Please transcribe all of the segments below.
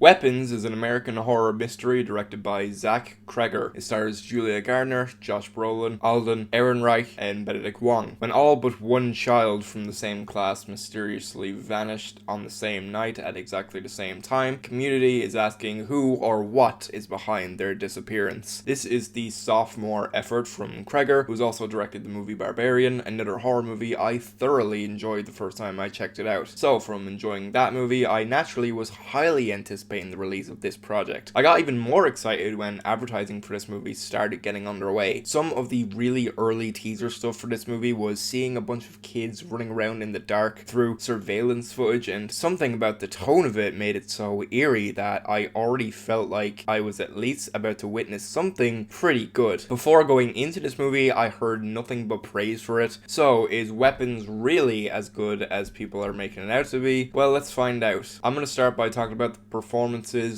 Weapons is an American horror mystery directed by Zach Cregger. It stars Julia Garner, Josh Brolin, Alden Ehrenreich, and Benedict Wong. When all but one child from the same class mysteriously vanished on the same night at exactly the same time, Community is asking who or what is behind their disappearance. This is the sophomore effort from Cregger, who's also directed the movie Barbarian, another horror movie I thoroughly enjoyed the first time I checked it out. So from enjoying that movie, I naturally was highly anticipating the release of this project. I got even more excited when advertising for this movie started getting underway. Some of the really early teaser stuff for this movie was seeing a bunch of kids running around in the dark through surveillance footage, and something about the tone of it made it so eerie that I already felt like I was at least about to witness something pretty good. Before going into this movie, I heard nothing but praise for it. So, is Weapons really as good as people are making it out to be? Well, let's find out. I'm going to start by talking about the performances,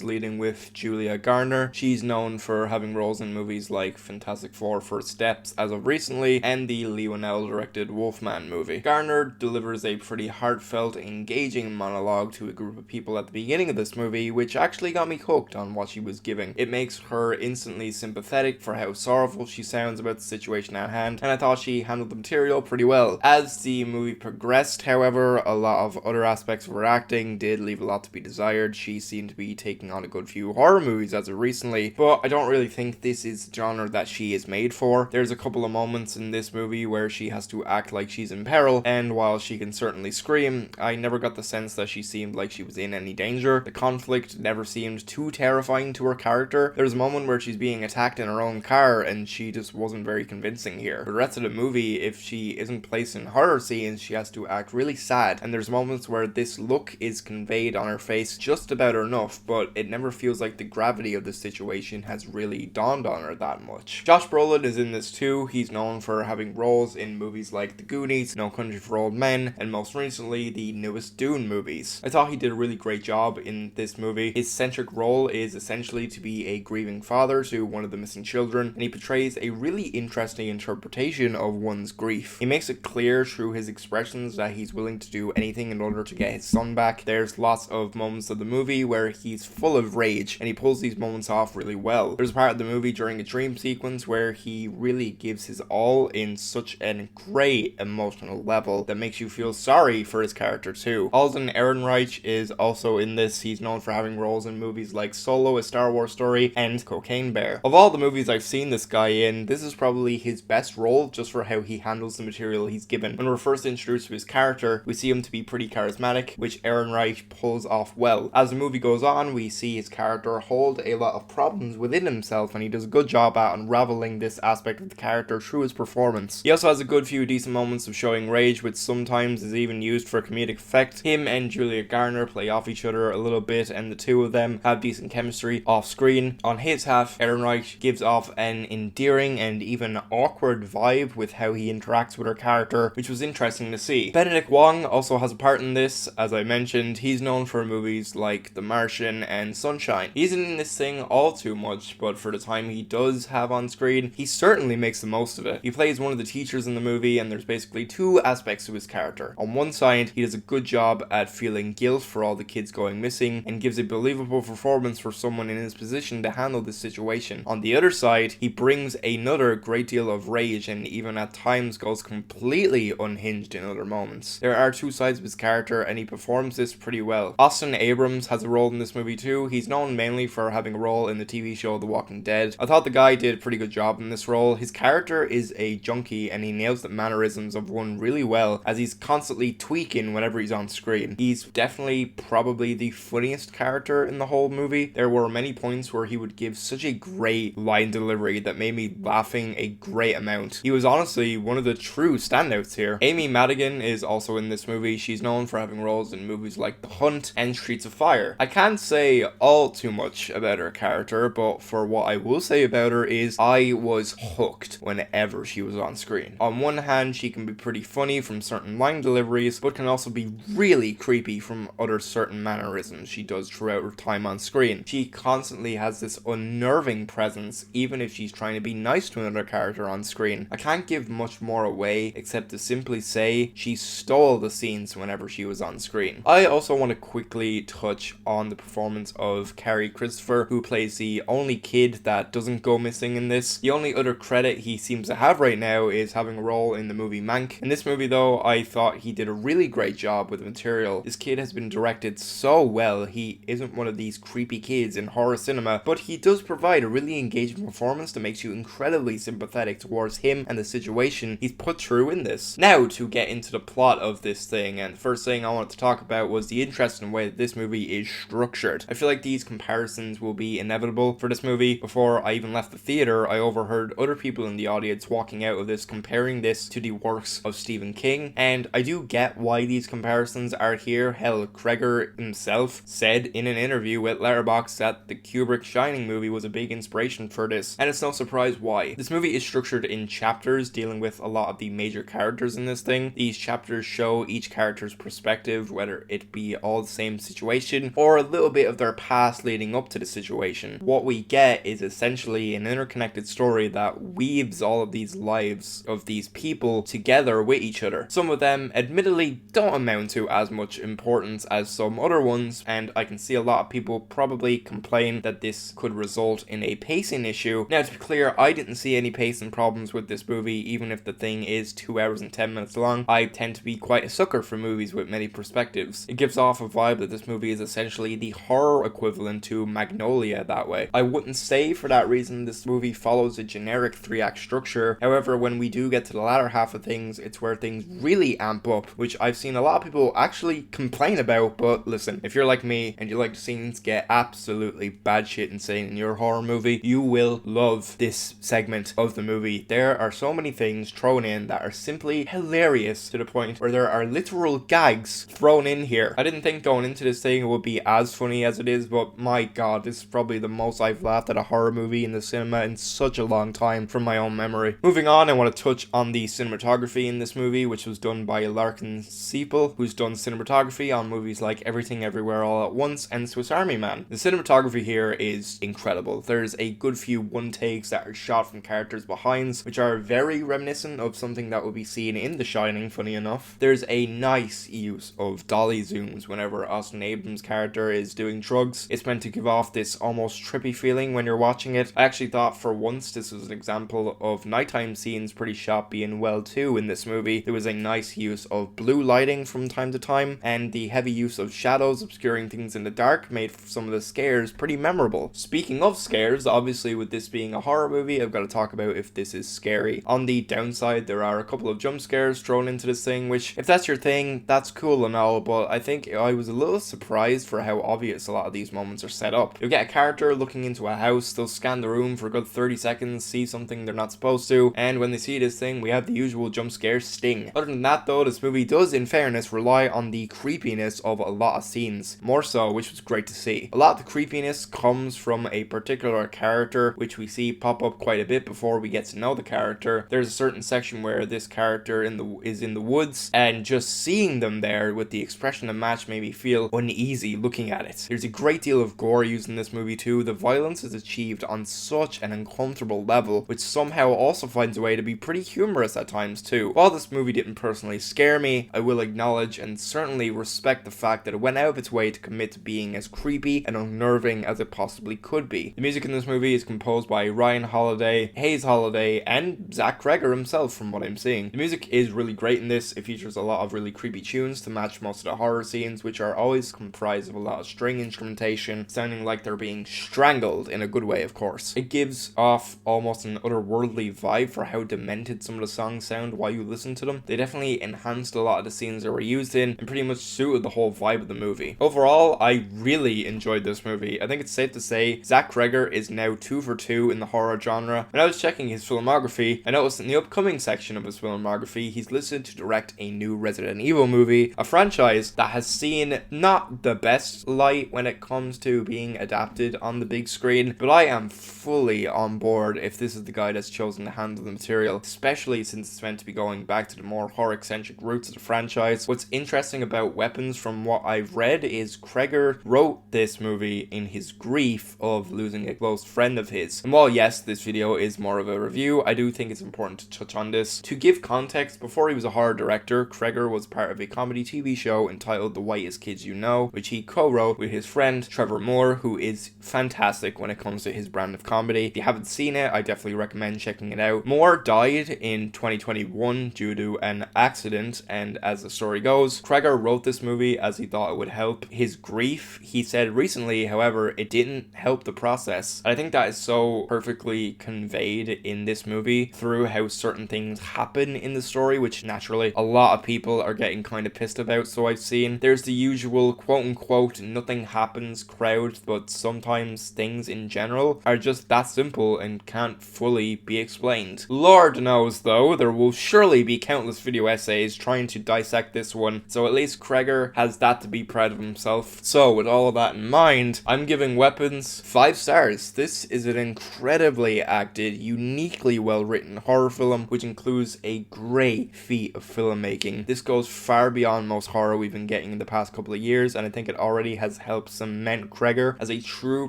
leading with Julia Garner. She's known for having roles in movies like Fantastic Four: First Steps as of recently, and the Lee Winnell directed Wolfman movie. Garner delivers a pretty heartfelt, engaging monologue to a group of people at the beginning of this movie, which actually got me hooked on what she was giving. It makes her instantly sympathetic for how sorrowful she sounds about the situation at hand, and I thought she handled the material pretty well. As the movie progressed, however, a lot of other aspects of her acting did leave a lot to be desired. She seemed to be taking on a good few horror movies as of recently, but I don't really think this is the genre that she is made for. There's a couple of moments in this movie where she has to act like she's in peril, and while she can certainly scream, I never got the sense that she seemed like she was in any danger. The conflict never seemed too terrifying to her character. There's a moment where she's being attacked in her own car, and she just wasn't very convincing here. For the rest of the movie, if she isn't placed in horror scenes, she has to act really sad, and there's moments where this look is conveyed on her face just about enough, but it never feels like the gravity of the situation has really dawned on her that much. Josh Brolin is in this too. He's known for having roles in movies like The Goonies, No Country for Old Men, and most recently the newest Dune movies. I thought he did a really great job in this movie. His centric role is essentially to be a grieving father to one of the missing children, and he portrays a really interesting interpretation of one's grief. He makes it clear through his expressions that he's willing to do anything in order to get his son back. There's lots of moments of the movie where he's full of rage, and he pulls these moments off really well. There's a part of the movie during a dream sequence where he really gives his all in such a great emotional level that makes you feel sorry for his character too. Alden Ehrenreich is also in this. He's known for having roles in movies like Solo: A Star Wars Story and Cocaine Bear. Of all the movies I've seen this guy in, this is probably his best role just for how he handles the material he's given. When we're first introduced to his character, we see him to be pretty charismatic, which Ehrenreich pulls off well. As the movie goes on, we see his character hold a lot of problems within himself, and he does a good job at unraveling this aspect of the character through his performance. He also has a good few decent moments of showing rage, which sometimes is even used for comedic effect. Him and Julia Garner play off each other a little bit, and the two of them have decent chemistry off screen. On his half, Ehrenreich gives off an endearing and even awkward vibe with how he interacts with her character, which was interesting to see. Benedict Wong also has a part in this. As I mentioned, he's known for movies like The Martian and Sunshine. He isn't in this thing all too much, but for the time he does have on screen, he certainly makes the most of it. He plays one of the teachers in the movie, and there's basically two aspects to his character. On one side, he does a good job at feeling guilt for all the kids going missing, and gives a believable performance for someone in his position to handle this situation. On the other side, he brings another great deal of rage, and even at times goes completely unhinged in other moments. There are two sides of his character, and he performs this pretty well. Abrams has a role in this movie too. He's known mainly for having a role in the TV show The Walking Dead. I thought the guy did a pretty good job in this role. His character is a junkie, and he nails the mannerisms of one really well, as he's constantly tweaking whenever he's on screen. He's definitely probably the funniest character in the whole movie. There were many points where he would give such a great line delivery that made me laughing a great amount. He was honestly one of the true standouts here. Amy Madigan is also in this movie. She's known for having roles in movies like The Hunt and Streets of Fire. I can't say all too much about her character, but for what I will say about her is I was hooked whenever she was on screen. On one hand, she can be pretty funny from certain line deliveries, but can also be really creepy from other certain mannerisms she does throughout her time on screen. She constantly has this unnerving presence, even if she's trying to be nice to another character on screen. I can't give much more away, except to simply say she stole the scenes whenever she was on screen. I also want to quickly touch on the performance of Cary Christopher, who plays the only kid that doesn't go missing in this. The only other credit he seems to have right now is having a role in the movie Mank. In this movie though, I thought he did a really great job with the material. This kid has been directed so well. He isn't one of these creepy kids in horror cinema, but he does provide a really engaging performance that makes you incredibly sympathetic towards him and the situation he's put through in this. Now to get into the plot of this thing, and the first thing I wanted to talk about was the interesting way that this movie is structured. I feel like these comparisons will be inevitable for this movie. Before I even left the theater, I overheard other people in the audience walking out of this comparing this to the works of Stephen King, and I do get why these comparisons are here. Hell, Cregger himself said in an interview with Letterboxd that the Kubrick Shining movie was a big inspiration for this, and it's no surprise why. This movie is structured in chapters dealing with a lot of the major characters in this thing. These chapters show each character's perspective, whether it be all the same situation or a little bit of their past leading up to the situation. What we get is essentially an interconnected story that weaves all of these lives of these people together with each other. Some of them admittedly don't amount to as much importance as some other ones, and I can see a lot of people probably complain that this could result in a pacing issue. Now, to be clear, I didn't see any pacing problems with this movie, even if the thing is 2 hours and 10 minutes long. I tend to be quite a sucker for movies with many perspectives. It gives off a vibe that this movie is essentially the horror equivalent to Magnolia that way. I wouldn't say for that reason this movie follows a generic 3-act structure. However, when we do get to the latter half of things, it's where things really amp up, which I've seen a lot of people actually complain about. But listen, if you're like me and you like the scenes get absolutely batshit insane in your horror movie, you will love this segment of the movie. There are so many things thrown in that are simply hilarious, to the point where there are literal gags thrown in here. I didn't think going into this thing it would be as funny as it is, but my god, this is probably the most I've laughed at a horror movie in the cinema in such a long time from my own memory. Moving on, I want to touch on the cinematography in this movie, which was done by Larkin Sepel, who's done cinematography on movies like Everything Everywhere All at Once and Swiss Army Man. The cinematography here is incredible. There's a good few one-takes that are shot from characters' behinds, which are very reminiscent of something that will be seen in The Shining, funny enough. There's a nice use of dolly zooms whenever Austin Abrams' character is doing drugs. It's meant to give off this almost trippy feeling when you're watching it. I actually thought for once this was an example of nighttime scenes pretty shot being well too in this movie. There was a nice use of blue lighting from time to time, and the heavy use of shadows obscuring things in the dark made some of the scares pretty memorable. Speaking of scares, obviously with this being a horror movie, I've got to talk about if this is scary. On the downside, there are a couple of jump scares thrown into this thing, which if that's your thing, that's cool and all, but I think I was a little surprised for how obvious a lot of these moments are set up. You'll get a character looking into a house, they'll scan the room for a good 30 seconds, see something they're not supposed to, and when they see this thing, we have the usual jump scare sting. Other than that though, this movie does, in fairness, rely on the creepiness of a lot of scenes, more so, which was great to see. A lot of the creepiness comes from a particular character, which we see pop up quite a bit before we get to know the character. There's a certain section where this character is in the woods, and just seeing them there with the expression and match made me feel uneasy looking at it. There's a great deal of gore used in this movie too. The violence is achieved on such an uncomfortable level, which somehow also finds a way to be pretty humorous at times too. While this movie didn't personally scare me, I will acknowledge and certainly respect the fact that it went out of its way to commit to being as creepy and unnerving as it possibly could be. The music in this movie is composed by Ryan Holiday, Hayes Holiday, and Zach Cregger himself from what I'm seeing. The music is really great in this. It features a lot of really creepy tunes to match most of the horror scenes, which are always comprised of a lot of string instrumentation, sounding like they're being strangled in a good way, of course. It gives off almost an otherworldly vibe for how demented some of the songs sound while you listen to them. They definitely enhanced a lot of the scenes they were used in and pretty much suited the whole vibe of the movie. Overall, I really enjoyed this movie. I think it's safe to say Zach Cregger is now 2 for 2 in the horror genre. When I was checking his filmography, I noticed in the upcoming section of his filmography, he's listed to direct a new Resident Evil movie, a franchise that has seen not the best light when it comes to being adapted on the big screen, but I am fully on board if this is the guy that's chosen to handle the material, especially since it's meant to be going back to the more horror-eccentric roots of the franchise. What's interesting about Weapons, from what I've read, is Cregger wrote this movie in his grief of losing a close friend of his. And while yes, this video is more of a review, I do think it's important to touch on this. To give context, before he was a horror director, Cregger was part of a comedy TV show entitled The Whitest Kids You Know, which he co-wrote duo with his friend Trevor Moore, who is fantastic when it comes to his brand of comedy. If you haven't seen it, I definitely recommend checking it out. Moore died in 2021 due to an accident, and as the story goes, Cregger wrote this movie as he thought it would help his grief. He said recently, however, it didn't help the process. I think that is so perfectly conveyed in this movie through how certain things happen in the story, which naturally a lot of people are getting kind of pissed about. So I've seen there's the usual quote-unquote nothing happens crowd, but sometimes things in general are just that simple and can't fully be explained. Lord knows though, there will surely be countless video essays trying to dissect this one, so at least Cregger has that to be proud of himself. So with all of that in mind, I'm giving Weapons 5 stars. This is an incredibly acted, uniquely well written horror film, which includes a great feat of filmmaking. This goes far beyond most horror we've been getting in the past couple of years, and I think it already has helped cement Cregger as a true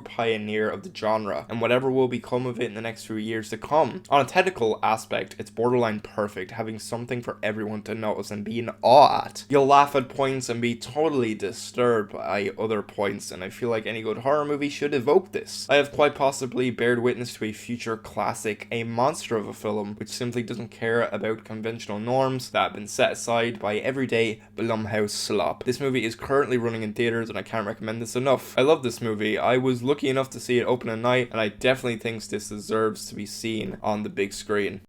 pioneer of the genre, and whatever will become of it in the next few years to come. On a technical aspect, it's borderline perfect, having something for everyone to notice and be in awe at. You'll laugh at points and be totally disturbed by other points, and I feel like any good horror movie should evoke this. I have quite possibly bared witness to a future classic, a monster of a film, which simply doesn't care about conventional norms that have been set aside by everyday Blumhouse slop. This movie is currently running in theaters, and I can't recommend this enough. I love this movie. I was lucky enough to see it open at night, and I definitely think this deserves to be seen on the big screen.